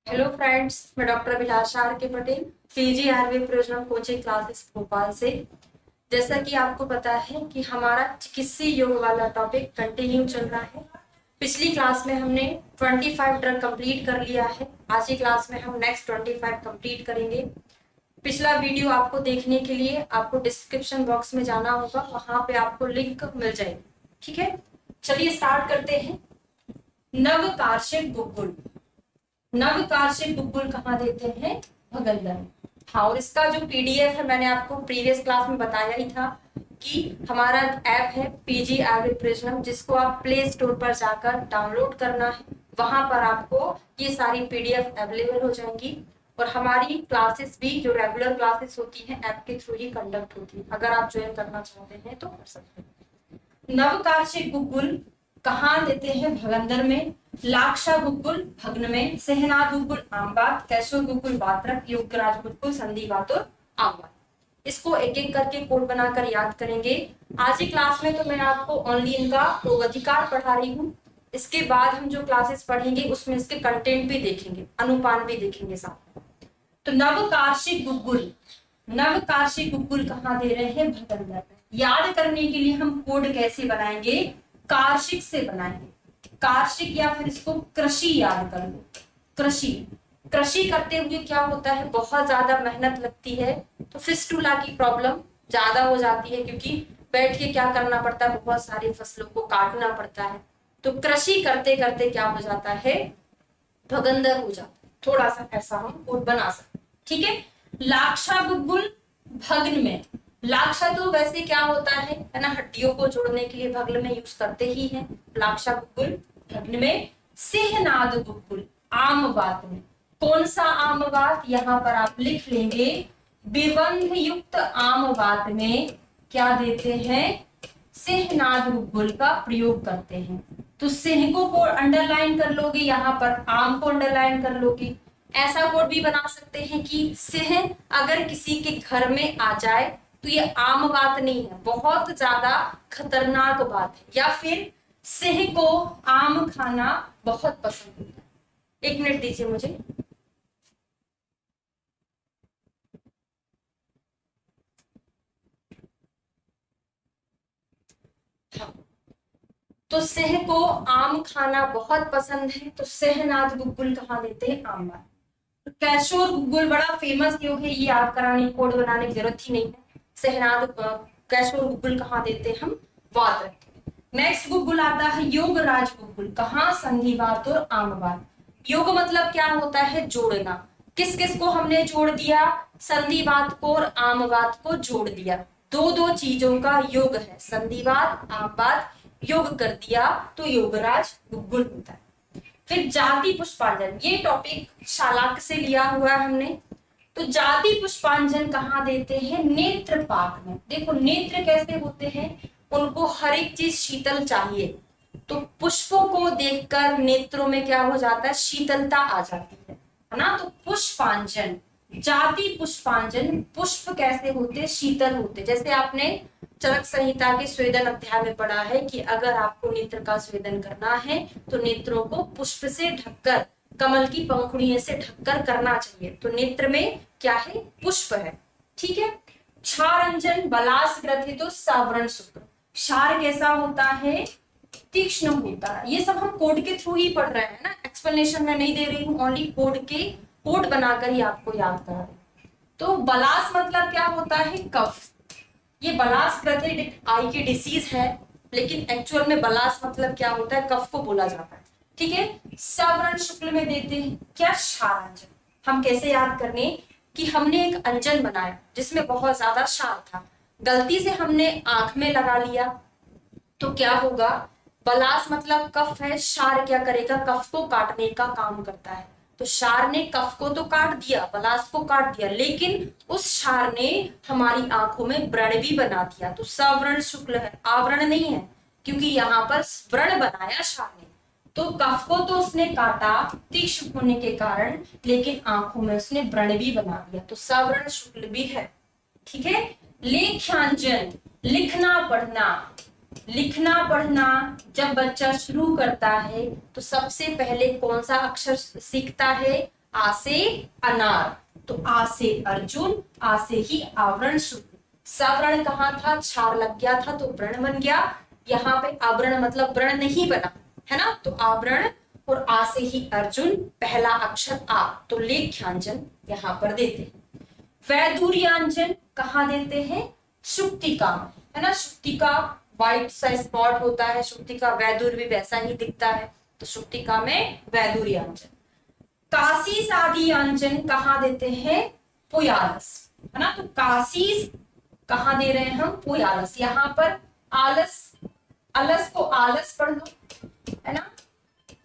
Hello friends, मैं doctor Abhilasha are के Patel, PG Ayurveda प्रयोजन कोचिंग क्लासेस भोपाल से। जैसा कि आपको पता है कि हमारा चिकित्सीय योग वाला टॉपिक कंटिन्यू चल रहा है। पिछली क्लास में हमने 25 ड्रग कंप्लीट कर लिया है। आज की क्लास में हम नेक्स्ट 25 कंप्लीट करेंगे। पिछला वीडियो आपको देखने के लिए आपको डिस्क्रिप्शन बॉक्स में जाना होगा, वहां पे आपको लिंक मिल जाएगी। ठीक है, चलिए स्टार्ट करते हैं। नवकार्षिक गुग्गुल। नवकार्षिक गुग्गुल कहाँ देते हैं? भगंदर में। हाँ, और इसका जो पीडीएफ है मैंने आपको प्रीवियस क्लास में बताया ही था कि हमारा ऐप है पीजी आयुर्वेद प्रिजनम, जिसको आप प्ले स्टोर पर जाकर डाउनलोड करना है। वहां पर आपको ये सारी पीडीएफ अवेलेबल हो जाएंगी और हमारी क्लासेस भी जो रेगुलर क्लासेस होती हैं ऐप के थ्रू ही कंडक्ट होती है। अगर आप ज्वाइन करना चाहते हैं तो कर सकते हैं। नवकार्षिक गुग्गुल कहाँ देते हैं? भगंदर में। लाक्षा गुग्गुल भग्न में। सहनाद गुग्गुल आमबात। कैशोर गुग्गुल वात्रक। योगराज गुग्गुल संधिवात और आमबात। इसको एक एक करके कोड बनाकर याद करेंगे। आज की क्लास में तो मैं आपको ओनली इनका रोगाधिकार पढ़ा रही हूँ। इसके बाद हम जो क्लासेस पढ़ेंगे उसमें इसके कंटेंट भी देखेंगे, अनुपान भी देखेंगे साथ में। तो नवकार्षिक गुग्गुल, नवकार्षिक गुग्गुल कहाँ दे रहे हैं? भगंदर में। याद करने के लिए हम कोड कैसे बनाएंगे? कार्षिक से बनाएंगे। कार्षिक या फिर इसको कृषि याद कर लो। कृषि, कृषि करते हुए क्या होता है? बहुत ज्यादा मेहनत लगती है, तो फिस्टुला की प्रॉब्लम ज्यादा हो जाती है, क्योंकि बैठ के क्या करना पड़ता है? बहुत सारी फसलों को काटना पड़ता है। तो कृषि करते करते क्या हो जाता है? भगंदर हो जाता है। थोड़ा सा ऐसा हम कोड बना सकते हैं। ठीक है। लाक्षा गुग्गुल भग्न में। लाक्षा तो वैसे क्या होता है ना, हड्डियों को जोड़ने के लिए भग्न में यूज करते ही हैं। लाक्षा गुग्गुल भग्न में। सिंहनाद गुग्गुल आमवात में। कौन सा आमवात? यहाँ पर आप लिख लेंगे, विबंध युक्त आमवात में क्या देते हैं? सिंहनाद गुग्गुल का प्रयोग करते हैं। तो सिंह को अंडरलाइन कर लोगे, यहाँ पर आम को अंडरलाइन कर लोगे। ऐसा कोड भी बना सकते हैं कि सिंह अगर किसी के घर में आ जाए तो ये आम बात नहीं है, बहुत ज्यादा खतरनाक बात है। या फिर सिंह को आम खाना बहुत पसंद होता है। एक मिनट दीजिए मुझे। हाँ, तो सिंह को आम खाना बहुत पसंद है, तो सिंहनाद गुग्गुल कहाँ देते हैं? आम बात। कैशोर गुग्गुल बड़ा फेमस योग है, ये याद कराने कोड बनाने की जरूरत ही नहीं है। सहनाद कैशोर गुग्गुल कहाँ देते हैं हम? वात रखते हैं। नेक्स्ट गुग्गुल आता है योगराज गुग्गुल। कहाँ? संधिवात और आमवात। योग मतलब क्या होता है? जोड़ना। किस किस को हमने जोड़ दिया? संधिवात को और आमवात को जोड़ दिया। दो दो चीजों का योग है, संधिवात आमवात, योग कर दिया तो योगराज गुग्गुल होता है। फिर जाति पुष्पांजन, ये टॉपिक शालाक से लिया हुआ है हमने। तो जाति पुष्पांजन कहाँ देते हैं? नेत्र पाक में। देखो नेत्र कैसे होते हैं, उनको हर एक चीज शीतल चाहिए, तो पुष्पों को देखकर नेत्रों में क्या हो जाता है? शीतलता आ जाती है ना। तो पुष्पांजन, जाति पुष्पांजन, पुष्प कैसे होते? शीतल होते। जैसे आपने चरक संहिता के स्वेदन अध्याय में पढ़ा है कि अगर आपको नेत्र का स्वेदन करना है तो नेत्रों को पुष्प से ढककर, कमल की पंखुड़ियों से ढककर करना चाहिए। तो नेत्र में क्या है? पुष्प है। ठीक है। क्षारंजन बलास ग्रथित तो सावरण शुक्र। क्षार कैसा होता है? तीक्ष्ण होता है। ये सब हम कोड के थ्रू ही पढ़ रहे हैं ना, एक्सप्लेनेशन में नहीं दे रही हूँ, ओनली कोड के कोड बनाकर ही आपको याद करा रही हूँ। तो बलास मतलब क्या होता है? कफ। ये बलास ग्रथित आई की डिसीज है, लेकिन एक्चुअल में बलास मतलब क्या होता है? कफ को बोला जाता है। ठीक है। सवर्ण शुक्ल में देते हैं क्या? क्षारंजन। हम कैसे याद करने कि हमने एक अंजन बनाया जिसमें बहुत ज्यादा क्षार था, गलती से हमने आंख में लगा लिया तो क्या होगा? बलास मतलब कफ है, क्षार क्या करेगा? कफ को काटने का काम करता है। तो क्षार ने कफ को तो काट दिया, बलास को काट दिया, लेकिन उस क्षार ने हमारी आंखों में व्रण भी बना दिया। तो सवर्ण शुक्ल है, आवरण नहीं है, क्योंकि यहाँ पर व्रण बनाया क्षार ने। तो कफ को तो उसने काटा तीक्ष्ण होने के कारण, लेकिन आंखों में उसने व्रण भी बना दिया, तो सवर्ण शुक्ल भी है। ठीक है। लेख्यांजन, लिखना पढ़ना। लिखना पढ़ना जब बच्चा शुरू करता है तो सबसे पहले कौन सा अक्षर सीखता है? आ से अनार, तो आ से अर्जुन, आ से ही आवरण शुरू। सवर्ण कहाँ था, क्षार लग गया था तो व्रण बन गया। यहाँ पे आवरण मतलब व्रण नहीं बना है ना, तो आवरण, और आ से ही अर्जुन, पहला अक्षर आ, तो लेख्यांजन यहाँ पर देते हैं। वैदुर्यांजन कहाँ देते हैं, शुक्तिका, है ना, शुक्तिका व्हाइट सा स्पॉट होता है, शुक्तिका, वैदुर भी वैसा ही दिखता है, तो शुक्तिका में वैदुर्यांजन। काशी सादी अंजन कहाँ देते हैं, पुयालस, है ना, तो काशी कहाँ दे रहे हैं हम, पुयालस। यहाँ पर आलस, अलस को आलस पढ़ लो, है ना,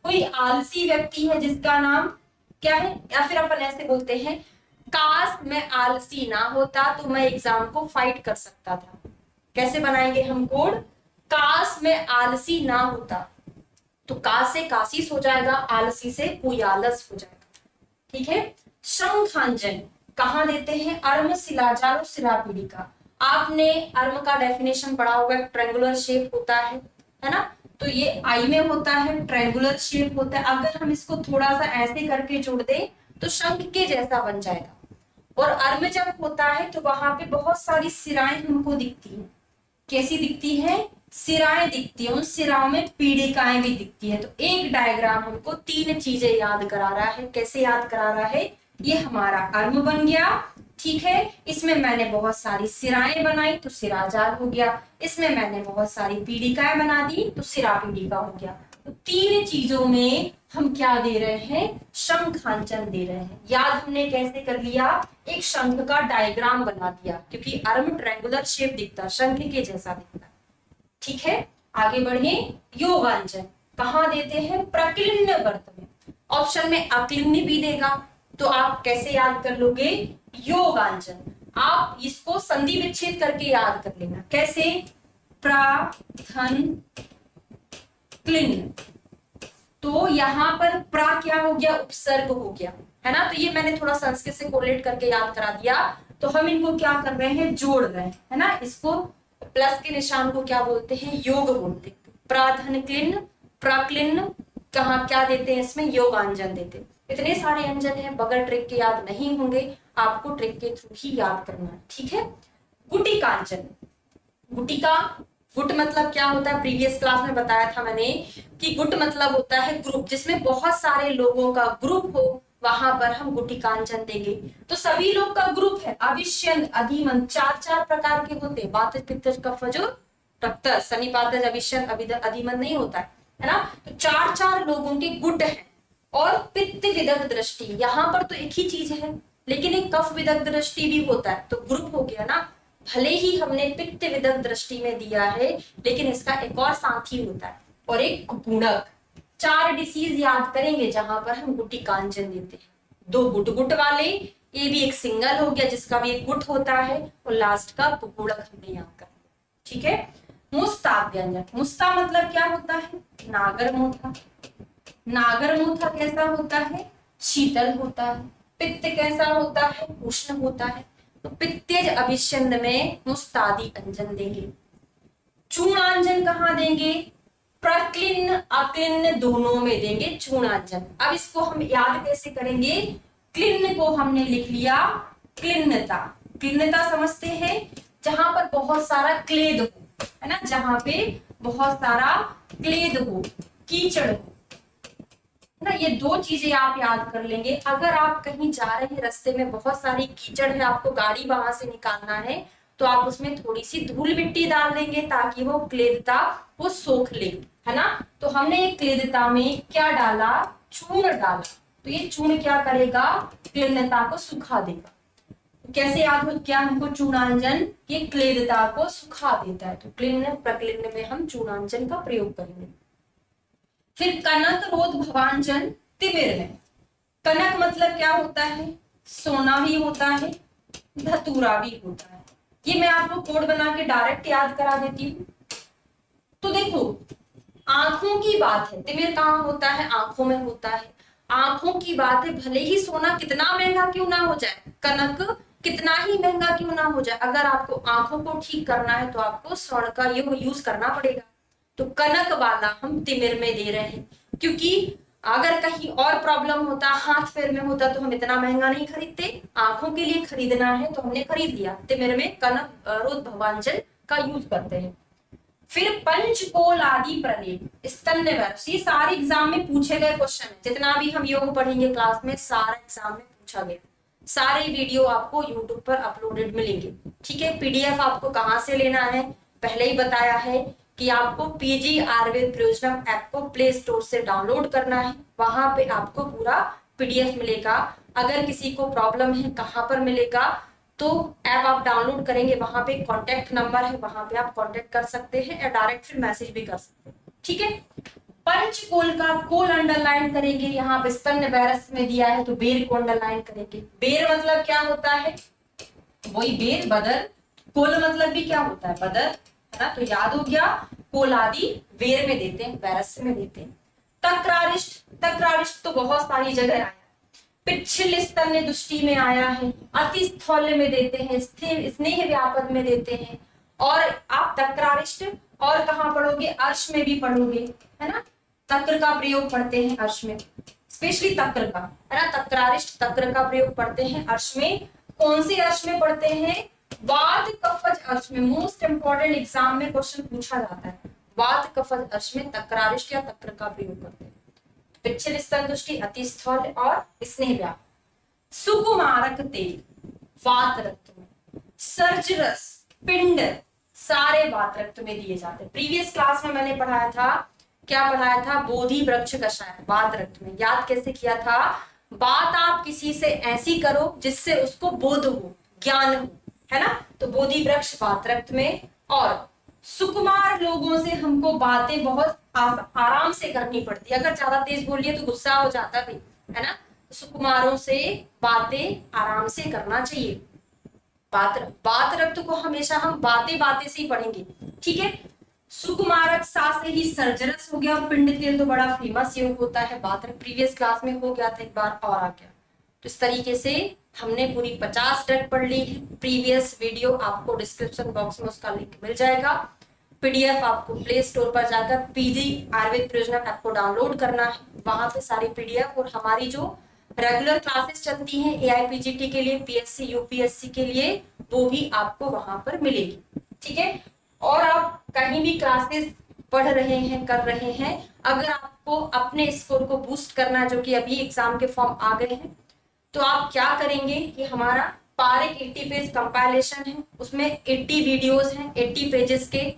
कोई आलसी व्यक्ति है जिसका नाम क्या है, या फिर अपन ऐसे बोलते हैं, काश मैं आलसी ना होता तो मैं एग्जाम को फाइट कर सकता था। कैसे बनाएंगे हम कोड, काश मैं आलसी ना होता, तो काश से काशीस हो जाएगा, आलसी से पुयालस हो जाएगा, ठीक है। शंखांजन कहाँ देते हैं, अर्म शिलाजार और शिलापीड़िका। आपने अर्म का डेफिनेशन पढ़ा होगा, ट्रायंगुलर शेप होता है ना, तो ये आई में होता है, ट्रायंगुलर शेप होता है। अगर हम इसको थोड़ा सा ऐसे करके जोड़ दें तो शंख के जैसा बन जाएगा। और अर्म जब होता है तो वहां पे बहुत सारी सिराएं हमको दिखती हैं। कैसी दिखती है, सिराएं दिखती है, उन सिराओं में पीड़िकाएं भी दिखती है। तो एक डायग्राम हमको तीन चीजें याद करा रहा है। कैसे याद करा रहा है, ये हमारा अर्म बन गया, ठीक है, इसमें मैंने बहुत सारी सिराएं बनाई तो सिराजाल हो गया, इसमें मैंने बहुत सारी पीड़िकाएं बना दी तो सिरा पीड़िका हो गया। तो तीन चीजों में हम क्या दे रहे हैं, शंखांचन दे रहे हैं। याद हमने कैसे कर लिया, एक शंख का डायग्राम बना दिया, क्योंकि अर्म ट्रायंगुलर शेप दिखता, शंख के जैसा दिखता, ठीक है। आगे बढ़े, योगांजन कहाँ देते हैं, प्रक्लिन्न वर्त में। ऑप्शन में अक्लिन्न भी देगा, तो आप कैसे याद कर लोगे, योगांजन, आप इसको संधि विच्छेद करके याद कर लेना। कैसे, प्राथन क्लिन्न, तो यहाँ पर प्रा क्या हो गया, उपसर्ग हो गया, है ना, तो ये मैंने थोड़ा संस्कृत से कोरिलेट करके याद करा दिया। तो हम इनको क्या कर रहे हैं, जोड़ रहे हैं, है ना, इसको प्लस के निशान को क्या बोलते हैं, योग बोलते हैं। प्राधन क्लिन्न, प्रक्लिन्न, कहाँ क्या देते हैं, इसमें योगांजन देते हैं। इतने सारे अंजन हैं, बगैर ट्रिक के याद नहीं होंगे, आपको ट्रिक के थ्रू ही याद करना है, ठीक है। गुटिकांजन, गुटिका, गुट मतलब क्या होता है, प्रीवियस क्लास में बताया था मैंने कि गुट मतलब होता है ग्रुप, जिसमें बहुत सारे लोगों का ग्रुप हो, वहां पर हम गुटिकांजन देंगे। तो सभी लोग का ग्रुप है, अविष्यंत, अधिमंत, चार चार प्रकार के होते हैं, वातज पित्तज कफज रक्त, सनिपातज, अविष्यंत, अधिमंत नहीं होता है ना, तो चार चार लोगों के गुट है। और पित्त विदग्ध दृष्टि, यहाँ पर तो एक ही चीज है, लेकिन एक कफ विदग्ध दृष्टि भी होता है, तो ग्रुप हो गया ना। भले ही हमने पित्त विदग्ध दृष्टि में दिया है, लेकिन इसका एक और साथी होता है, और एक गुणक। चार डिसीज याद करेंगे जहां पर हम गुटिकांजन देते हैं, दो गुट गुट वाले, ये भी एक सिंगल हो गया जिसका भी एक गुट होता है, और लास्ट का गुणक हमने याद कर लिया, ठीक है। मुस्ताव्यंजन, मुस्ता मतलब क्या होता है, नागर मोथा। नागर मोथा कैसा होता है, शीतल होता है। पित्त कैसा होता है, उष्ण होता है। तो पित्तेज अभिष्यंद में मुस्तादी अंजन देंगे। चूर्णांजन कहाँ देंगे, प्रक्लिन्न अक्लिन्न दोनों में देंगे चूर्णांजन। अब इसको हम याद कैसे करेंगे, क्लिन्न को हमने लिख लिया क्लिन्नता। क्लिन्नता समझते हैं, जहां पर बहुत सारा क्लेद हो, है ना, जहां पे बहुत सारा क्लेद हो, कीचड़ हो ना, ये दो चीजें आप याद कर लेंगे। अगर आप कहीं जा रहे हैं, रास्ते में बहुत सारी कीचड़ है, आपको गाड़ी वहां से निकालना है, तो आप उसमें थोड़ी सी धूल मिट्टी डाल देंगे ताकि वो क्लेदता वो सोख ले, है ना। तो हमने क्लेदता में क्या डाला, चूर्ण डाला, तो ये चूर्ण क्या करेगा, क्लिन्नता को सुखा देगा। कैसे याद हो क्या हमको चूर्णांजन, ये क्लेदता को सुखा देता है, तो क्लिन्न प्रक्लिन्न में हम चूर्णांजन का प्रयोग करेंगे। फिर कनक रोध भवांजन तिमिर में। कनक मतलब क्या होता है, सोना भी होता है, धतूरा भी होता है। ये मैं आपको कोड बना के डायरेक्ट याद करा देती हूँ। तो देखो, आंखों की बात है, तिमिर कहाँ होता है, आंखों में होता है। आंखों की बात है, भले ही सोना कितना महंगा क्यों ना हो जाए, कनक कितना ही महंगा क्यों ना हो जाए, अगर आपको आंखों को ठीक करना है तो आपको स्वर्ण का यूज करना पड़ेगा। तो कनक वाला हम तिमिर में दे रहे हैं, क्योंकि अगर कहीं और प्रॉब्लम होता, हाथ पैर में होता, तो हम इतना महंगा नहीं खरीदते। आंखों के लिए खरीदना है तो हमने खरीद लिया। तिमिर में कनक रोध भवांजन का यूज करते हैं। फिर पंचकोल आदि प्रलेप, स्तन्य वैरस, ये सारे एग्जाम में पूछे गए क्वेश्चन है। जितना भी हम योग पढ़ेंगे क्लास में, सारा एग्जाम में पूछा गया। सारे वीडियो आपको यूट्यूब पर अपलोडेड मिलेंगे। ठीक है, पीडीएफ आपको कहाँ से लेना है, पहले ही बताया है कि आपको पीजी आयुर्वेद प्रयोजनम ऐप को प्ले स्टोर से डाउनलोड करना है। वहां पे आपको पूरा पीडीएफ मिलेगा। अगर किसी को प्रॉब्लम है कहाँ पर मिलेगा, तो ऐप आप डाउनलोड करेंगे, वहां पे कॉन्टेक्ट नंबर है, वहां पे आप कॉन्टेक्ट कर सकते हैं या डायरेक्ट फिर मैसेज भी कर सकते हैं। ठीक है, पंचकोल का कोल अंडरलाइन करेंगे। यहाँ पे स्तन्य वैरस में दिया है तो बेर को अंडरलाइन करेंगे। बेर मतलब क्या होता है, वही बेर बदर। कोल मतलब भी क्या होता है, बदर, है ना, तो याद हो गया। कोल आदि बेर में देते हैं, वैरस में देते हैं। तक्रारिष्ट, तक्रारिष्ट तो बहुत सारी जगह आया, पिछले स्तन्य दुष्टि में आया है, अति स्थौल्य में देते हैं, स्नेह व्यापद में देते हैं। और आप तक्रारिष्ट और कहाँ पढ़ोगे, अर्श में भी पढ़ोगे, है ना। तक्र का प्रयोग पढ़ते हैं अर्श में, स्पेशली तक्र का, है ना। तक्रारिष्ट तक्र का प्रयोग पढ़ते हैं अर्श में। कौन से अर्श में पढ़ते हैं, वात कफज अर्श में। मोस्ट इंपोर्टेंट एग्जाम में क्वेश्चन पूछा जाता है, वात कफज अर्श में तक्रारिष्ट या तक्र का प्रयोग करते हैं। पिछले स्तन दुष्टि, अति स्थौल और स्नेह व्यापक। सुकुमारक तेल वात रक्त में, सर्जरस पिंड सारे वात रक्त में दिए जाते हैं। प्रीवियस क्लास में मैंने पढ़ाया था, क्या पढ़ाया था, बोधि वृक्ष कषाय वात रक्त में। याद कैसे किया था, बात आप किसी से ऐसी करो जिससे उसको बोध हो, ज्ञान हो, है ना। तो बोधि वृक्ष वात रक्त में। और सुकुमार लोगों से हमको बातें बहुत आराम से करनी पड़ती है। अगर ज्यादा तेज बोलिए तो गुस्सा हो जाता है, है ना। सुकुमारों से बातें आराम से करना चाहिए। बात रक्त को हमेशा हम बातें बातें से ही पढ़ेंगे। ठीक है, सुकुमारक सा से ही सर्जरस हो गया। और पिंड तेल तो बड़ा फेमस योग होता है, बात प्रीवियस क्लास में हो गया था एक बार और आ गया। तो इस तरीके से हमने पूरी 50 ड्रग पढ़ ली है। प्रीवियस वीडियो आपको डिस्क्रिप्शन बॉक्स में उसका लिंक मिल जाएगा। पीडीएफ आपको प्ले स्टोर पर जाकर पीजी आयुर्वेद प्रयोजनम ऐप को डाउनलोड करना है, वहां पे सारी पीडीएफ और हमारी जो रेगुलर क्लासेस चलती हैं एआईपीजीटी के लिए, पीएससी यूपीएससी के लिए, वो भी आपको वहां पर मिलेगी। ठीक है, और आप कहीं भी क्लासेस पढ़ रहे हैं, कर रहे हैं, अगर आपको अपने स्कोर को बूस्ट करना है, जो कि अभी एग्जाम के फॉर्म आ गए हैं, तो आप क्या करेंगे कि हमारा पारिक 80 पेज कंपाइलेशन है, उसमें 80 वीडियोस हैं 80 पेजेस के,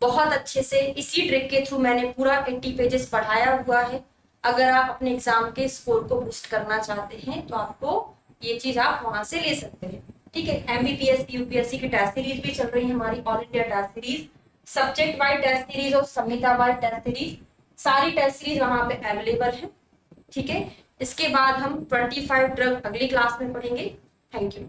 बहुत अच्छे से इसी ट्रिक के थ्रू मैंने पूरा 80 पेजेस पढ़ाया हुआ है। अगर आप अपने एग्जाम के स्कोर को बूस्ट करना चाहते हैं तो आपको ये चीज आप वहां से ले सकते हैं। ठीक है, एमबीपीएस यूपीएससी की टेस्ट सीरीज भी चल रही है हमारी, all India test series, subject wise test series और संहिता वाइज टेस्ट सीरीज, सारी टेस्ट सीरीज वहां पे अवेलेबल है। ठीक है, इसके बाद हम 25 ड्रग अगली क्लास में पढ़ेंगे। Thank you.